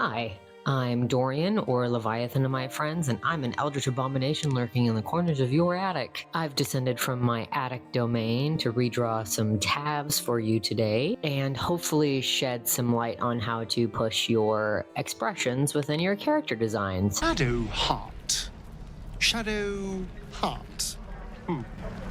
Hi, I'm Dorian, or Leviathan to my friends, and I'm an eldritch abomination lurking in the corners of your attic. I've descended from my attic domain to redraw some tabs for you today, and hopefully shed some light on how to push your expressions within your character designs. Shadow heart. Shadow heart.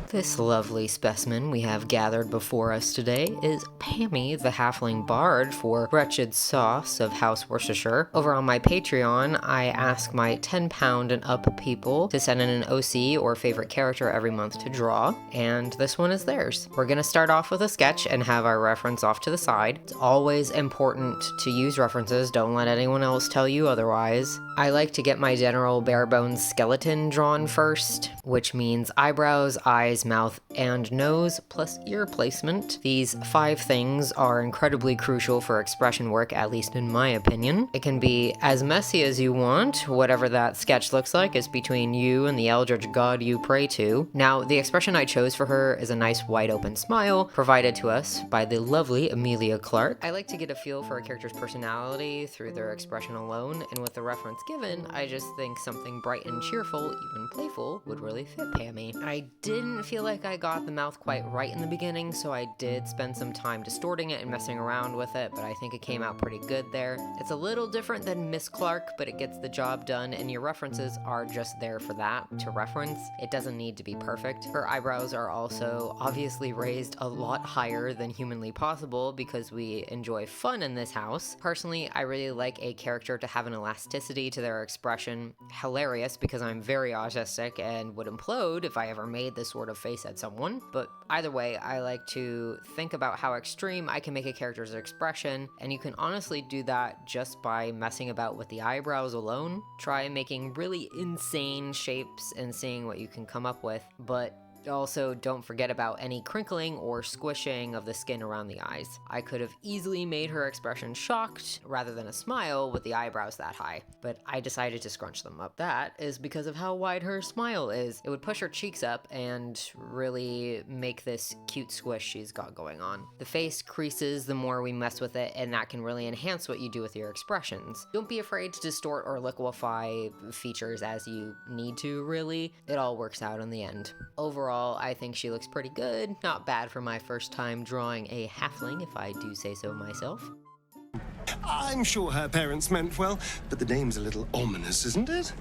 This lovely specimen we have gathered before us today is Pammy, the halfling bard for Wretched Sauce of House Worcestershire. Over on my Patreon, I ask my 10-pound and up people to send in an OC or favorite character every month to draw, and this one is theirs. We're gonna start off with a sketch and have our reference off to the side. It's always important to use references, don't let anyone else tell you otherwise. I like to get my general bare bones skeleton drawn first, which means eyebrows, eyes, mouth, and nose, plus ear placement. These 5 things are incredibly crucial for expression work, at least in my opinion. It can be as messy as you want. Whatever that sketch looks like is between you and the eldritch god you pray to. Now, the expression I chose for her is a nice wide open smile, provided to us by the lovely Amelia Clark. I like to get a feel for a character's personality through their expression alone, and with the reference given, I just think something bright and cheerful, even playful, would really fit Pammy. I didn't feel like I got the mouth quite right in the beginning, so I did spend some time distorting it and messing around with it, but I think it came out pretty good there. It's a little different than Miss Clark, but it gets the job done, and your references are just there for that, to reference. It doesn't need to be perfect. Her eyebrows are also obviously raised a lot higher than humanly possible because we enjoy fun in this house. Personally, I really like a character to have an elasticity to their expression. Hilarious because I'm very autistic and would implode if I ever made this sort of face at someone, but either way, I like to think about how extreme I can make a character's expression, and you can honestly do that just by messing about with the eyebrows alone. Try making really insane shapes and seeing what you can come up with, but also don't forget about any crinkling or squishing of the skin around the eyes. I could have easily made her expression shocked rather than a smile with the eyebrows that high, but I decided to scrunch them up. That is because of how wide her smile is. It would push her cheeks up and really make this cute squish she's got going on. The face creases the more we mess with it, and that can really enhance what you do with your expressions. Don't be afraid to distort or liquefy features as you need to, really. It all works out in the end. Overall, I think she looks pretty good. Not bad for my first time drawing a halfling, if I do say so myself. I'm sure her parents meant well, but the name's a little ominous, isn't it?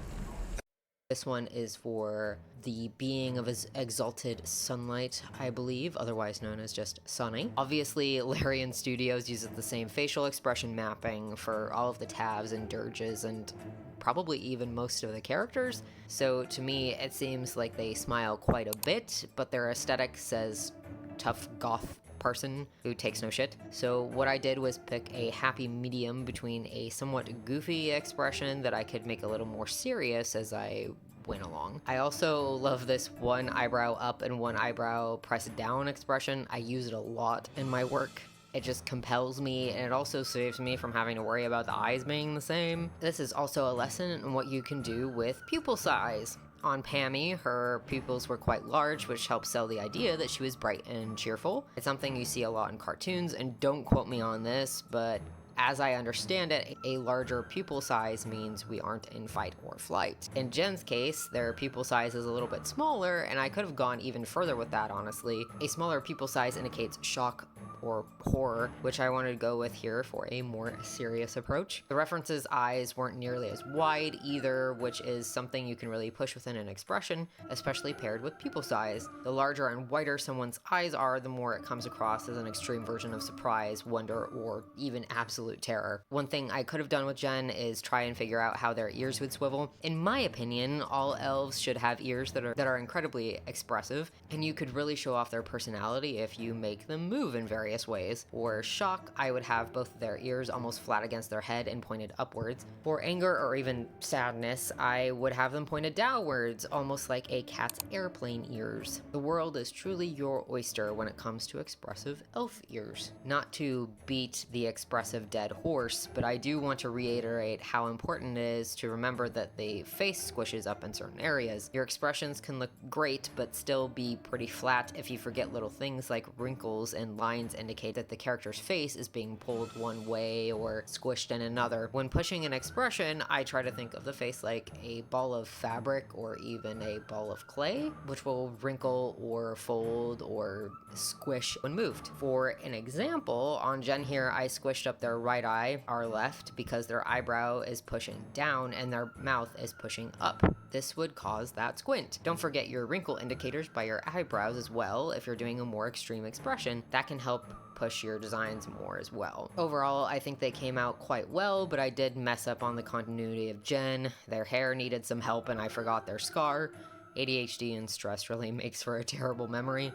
This one is for the being of exalted sunlight, I believe, otherwise known as just Sunny. Obviously, Larian Studios uses the same facial expression mapping for all of the tabs and dirges and probably even most of the characters, so to me it seems like they smile quite a bit, but their aesthetic says tough goth person who takes no shit. So what I did was pick a happy medium between a somewhat goofy expression that I could make a little more serious as I went along. I also love this one eyebrow up and one eyebrow pressed down expression. I use it a lot in my work. It just compels me, and it also saves me from having to worry about the eyes being the same. This is also a lesson in what you can do with pupil size. On Pammy, her pupils were quite large, which helps sell the idea that she was bright and cheerful. It's something you see a lot in cartoons, and don't quote me on this, but as I understand it, a larger pupil size means we aren't in fight or flight. In Jen's case, their pupil size is a little bit smaller, and I could have gone even further with that, honestly. A smaller pupil size indicates shock or horror, which I wanted to go with here for a more serious approach. The reference's eyes weren't nearly as wide either, which is something you can really push within an expression, especially paired with pupil size. The larger and wider someone's eyes are, the more it comes across as an extreme version of surprise, wonder, or even absolute terror. One thing I could have done with Jen is try and figure out how their ears would swivel. In my opinion, all elves should have ears that are incredibly expressive, and you could really show off their personality if you make them move in various ways. For shock, I would have both of their ears almost flat against their head and pointed upwards. For anger or even sadness, I would have them pointed downwards, almost like a cat's airplane ears. The world is truly your oyster when it comes to expressive elf ears. Not to beat the expressive dead horse, but I do want to reiterate how important it is to remember that the face squishes up in certain areas. Your expressions can look great, but still be pretty flat if you forget little things like wrinkles and lines indicate that the character's face is being pulled one way or squished in another. When pushing an expression, I try to think of the face like a ball of fabric or even a ball of clay, which will wrinkle or fold or squish when moved. For an example, on Jen here, I squished up their right eye, our left, because their eyebrow is pushing down and their mouth is pushing up. This would cause that squint. Don't forget your wrinkle indicators by your eyebrows as well if you're doing a more extreme expression. That can help push your designs more as well. Overall, I think they came out quite well, but I did mess up on the continuity of Jen. Their hair needed some help and I forgot their scar. ADHD and stress really makes for a terrible memory.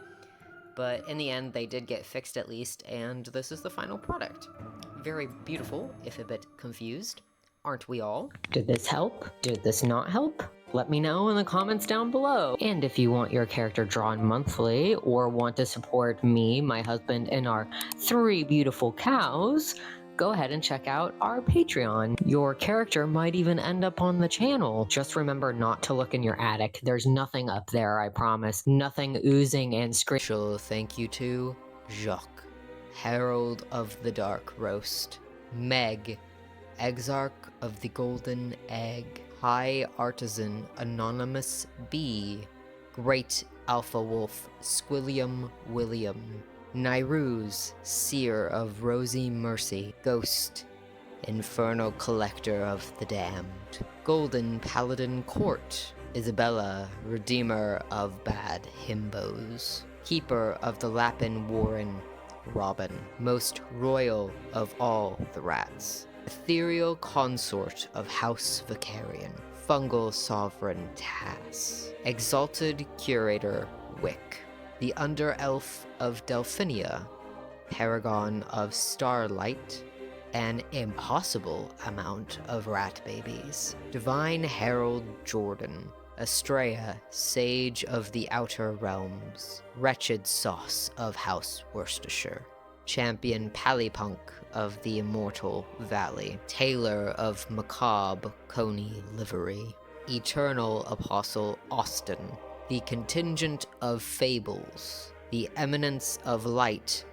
But in the end, they did get fixed at least, and this is the final product. Very beautiful, if a bit confused. Aren't we all? Did this help? Did this not help? Let me know in the comments down below. And if you want your character drawn monthly or want to support me, my husband, and our 3 beautiful cows, go ahead and check out our Patreon. Your character might even end up on the channel. Just remember not to look in your attic. There's nothing up there, I promise. Nothing oozing and Special thank you to Jacques, Herald of the Dark Roast, Meg, Exarch of the Golden Egg, High Artisan Anonymous B, Great Alpha Wolf Squilliam William, Nairuz, Seer of Rosy Mercy, Ghost, Infernal Collector of the Damned, Golden Paladin Court, Isabella, Redeemer of Bad Himbos, Keeper of the Lapin Warren, Robin, Most Royal of all the Rats, Ethereal Consort of House Vicarian, Fungal Sovereign Tass, Exalted Curator Wick, the Under-Elf of Delphinia, Paragon of Starlight, an impossible amount of rat babies, Divine Herald Jordan, Estrella, Sage of the Outer Realms, Wretched Sauce of House Worcestershire, Champion Pallypunk of the Immortal Valley, Tailor of Macabre Coney Livery, Eternal Apostle Austin, the Contingent of Fables, the Eminence of Light,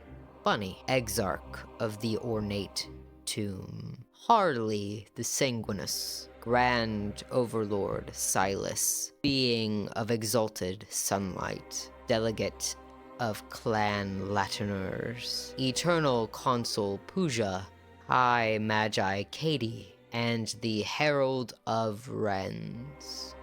Bunny, Exarch of the Ornate Tomb, Harley the Sanguinous, Grand Overlord Silas, Being of Exalted Sunlight, Delegate of Clan Latiners, Eternal Consul Pooja, High Magi Katie, and the Herald of Wrens.